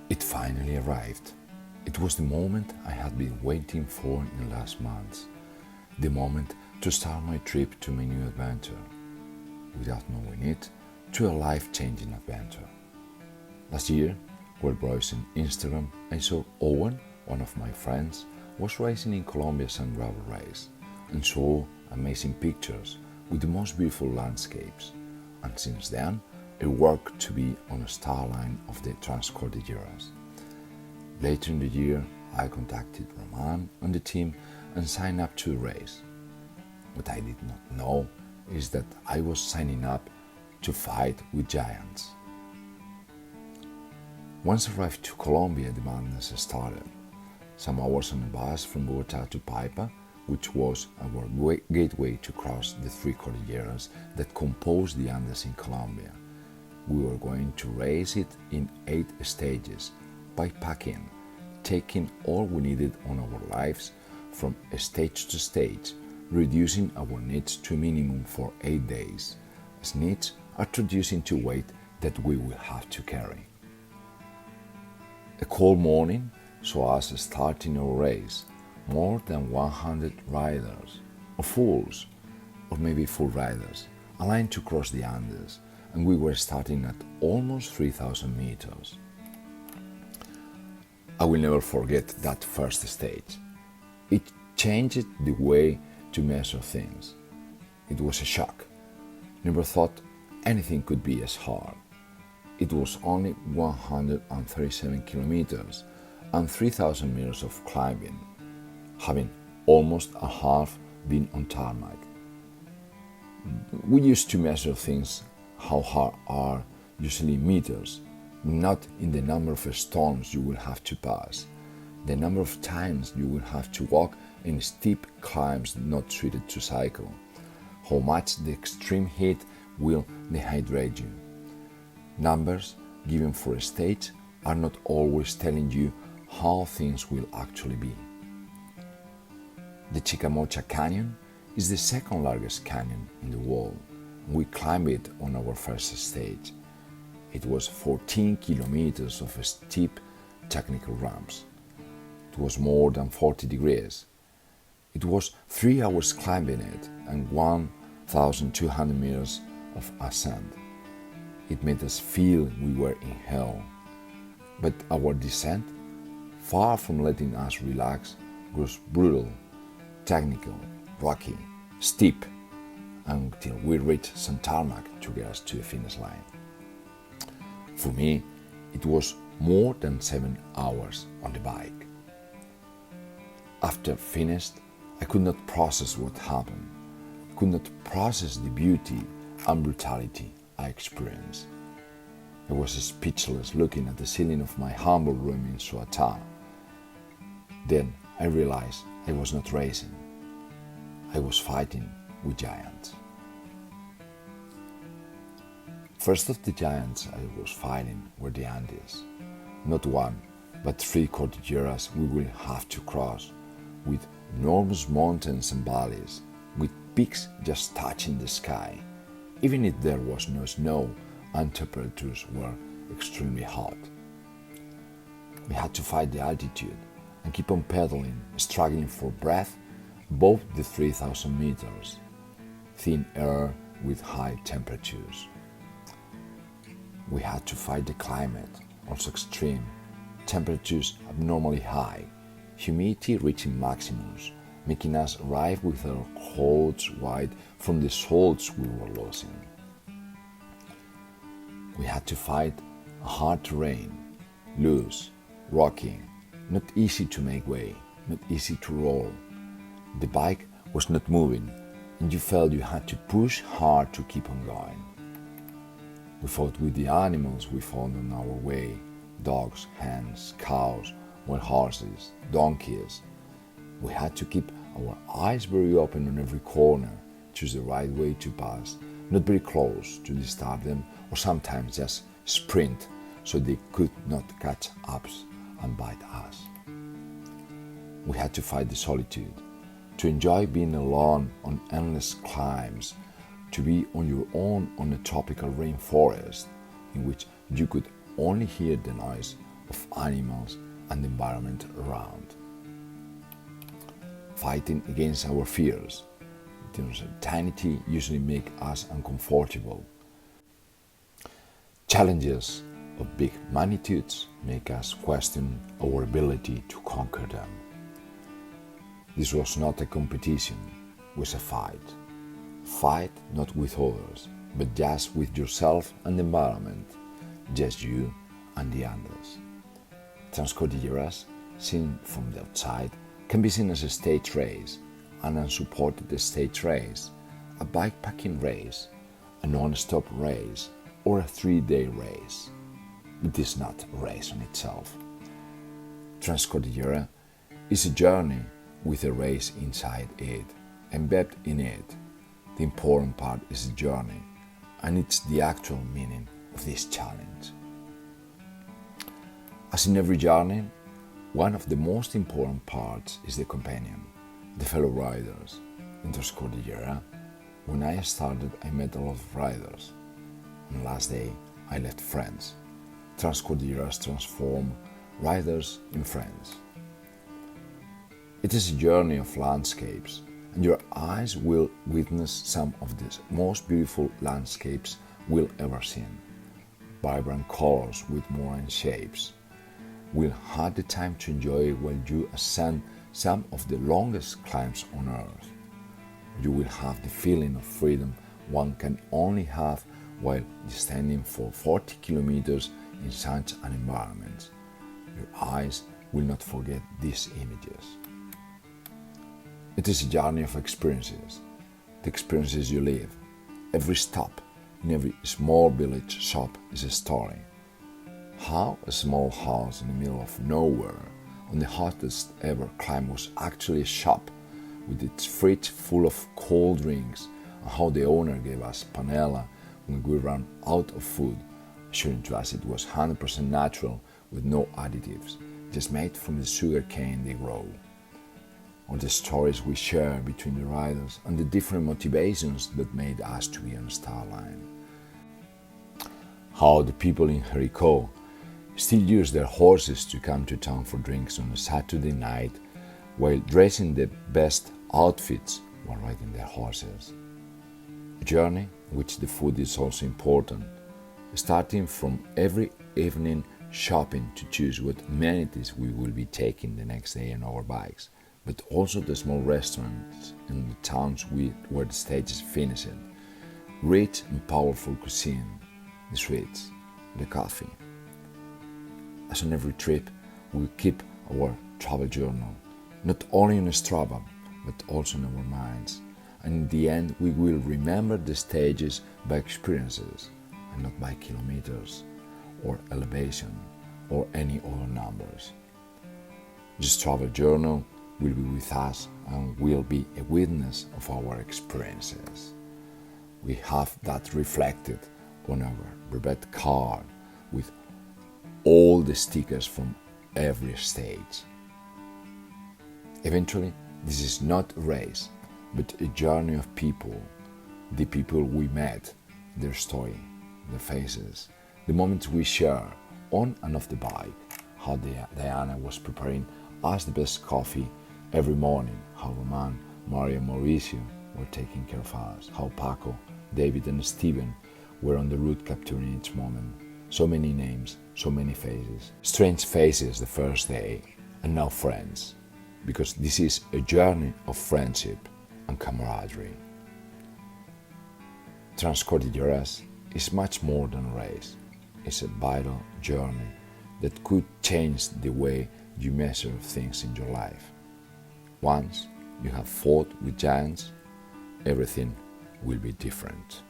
It finally arrived. It was the moment I had been waiting for in the last months. The moment to start my trip to my new adventure. Without knowing it, to a life-changing adventure. Last year, while browsing Instagram, I saw Owen, one of my friends, was racing in Colombia's sand gravel race and saw amazing pictures with the most beautiful landscapes. And since then, I worked to be on a star line of the Cordilleras. Later in the year, I contacted Roman and the team and signed up to the race. What I did not know is that I was signing up to fight with giants. Once arrived to Colombia, the madness started. Some hours on a bus from Bogota to Paipa, which was our gateway to cross the three Cordilleras that compose the Andes in Colombia. We were going to race it in 8 stages, by packing, taking all we needed on our lives from stage to stage, reducing our needs to a minimum for 8 days, as needs are reducing to weight that we will have to carry. A cold morning saw us starting our race, more than 100 riders, or fools, or maybe full riders, aligned to cross the Andes, and we were starting at almost 3,000 meters. I will never forget that first stage. It changed the way to measure things. It was a shock. Never thought anything could be as hard. It was only 137 kilometers and 3,000 meters of climbing, having almost a half been on tarmac. We used to measure things how hard are usually meters, not in the number of stones you will have to pass, the number of times you will have to walk in steep climbs not suited to cycle, how much the extreme heat will dehydrate you. Numbers given for a stage are not always telling you how things will actually be. The Chicamocha Canyon is the second largest canyon in the world. We climbed it on our first stage. It was 14 kilometers of steep technical ramps. It was more than 40 degrees. It was 3 hours climbing it and 1,200 meters of ascent. It made us feel we were in hell. But our descent, far from letting us relax, was brutal, technical, rocky, steep, until we reached some tarmac to get us to the finish line. For me, it was more than 7 hours on the bike. After finished, I could not process what happened. I could not process the beauty and brutality I experienced. I was speechless looking at the ceiling of my humble room in Suata. Then I realized I was not racing. I was fighting with giants. First of the giants I was fighting were the Andes. Not one, but 3 Cordilleras we will have to cross, with enormous mountains and valleys, with peaks just touching the sky, even if there was no snow and temperatures were extremely hot. We had to fight the altitude and keep on pedaling, struggling for breath above the 3,000 meters, thin air with high temperatures. We had to fight the climate, also extreme, temperatures abnormally high, humidity reaching maximums, making us arrive with our clothes wide from the salts we were losing. We had to fight a hard terrain, loose, rocky, not easy to make way, not easy to roll. The bike was not moving, and you felt you had to push hard to keep on going. We fought with the animals we found on our way, dogs, hens, cows, wild horses, donkeys. We had to keep our eyes very open on every corner, choose the right way to pass, not very close to disturb them, or sometimes just sprint so they could not catch up and bite us. We had to fight the solitude, to enjoy being alone on endless climbs, to be on your own on a tropical rainforest in which you could only hear the noise of animals and the environment around. Fighting against our fears. The uncertainty usually makes us uncomfortable. Challenges of big magnitudes make us question our ability to conquer them. This was not a competition, it was a fight. Fight not with others, but just with yourself and the environment, just you and the Andes. Transcordilleras, seen from the outside, can be seen as a stage race, an unsupported stage race, a bikepacking race, a non-stop race, or a 3-day race. It is not a race on itself. Transcordillera is a journey with a race inside it, embedded in it. The important part is the journey, and it's the actual meaning of this challenge. As in every journey, one of the most important parts is the companion, the fellow riders. In Transcordillera, when I started, I met a lot of riders. On the last day, I left friends. Transcordilleras transform riders in friends. It is a journey of landscapes, and your eyes will witness some of the most beautiful landscapes we'll ever seen. Vibrant colors with modern shapes. We'll have the time to enjoy while you ascend some of the longest climbs on earth. You will have the feeling of freedom one can only have while standing for 40 kilometers in such an environment. Your eyes will not forget these images. It is a journey of experiences, the experiences you live. Every stop in every small village shop is a story. How a small house in the middle of nowhere on the hottest ever climb was actually a shop with its fridge full of cold drinks, and how the owner gave us panela when we ran out of food, assuring to us it was 100% natural with no additives, just made from the sugar cane they grow. Or the stories we share between the riders and the different motivations that made us to be on the start line. How the people in Jericho still use their horses to come to town for drinks on a Saturday night while dressing the best outfits while riding their horses. A journey in which the food is also important, starting from every evening shopping to choose what amenities we will be taking the next day on our bikes, but also the small restaurants in the towns where the stage is finished, rich and powerful cuisine, the sweets, the coffee. As on every trip, we keep our travel journal, not only in Strava, but also in our minds. And in the end, we will remember the stages by experiences, and not by kilometers, or elevation, or any other numbers. This travel journal will be with us and will be a witness of our experiences. We have that reflected on our brevet card with all the stickers from every stage. Eventually, this is not a race, but a journey of people, the people we met, their story, their faces, the moments we share on and off the bike, how Diana was preparing us the best coffee every morning, how Roman, Mario and Mauricio were taking care of us, how Paco, David and Steven were on the route capturing each moment. So many names, so many faces. Strange faces the first day, and now friends, because this is a journey of friendship and camaraderie. Transcordilleras is much more than a race. It's a vital journey that could change the way you measure things in your life. Once you have fought with giants, everything will be different.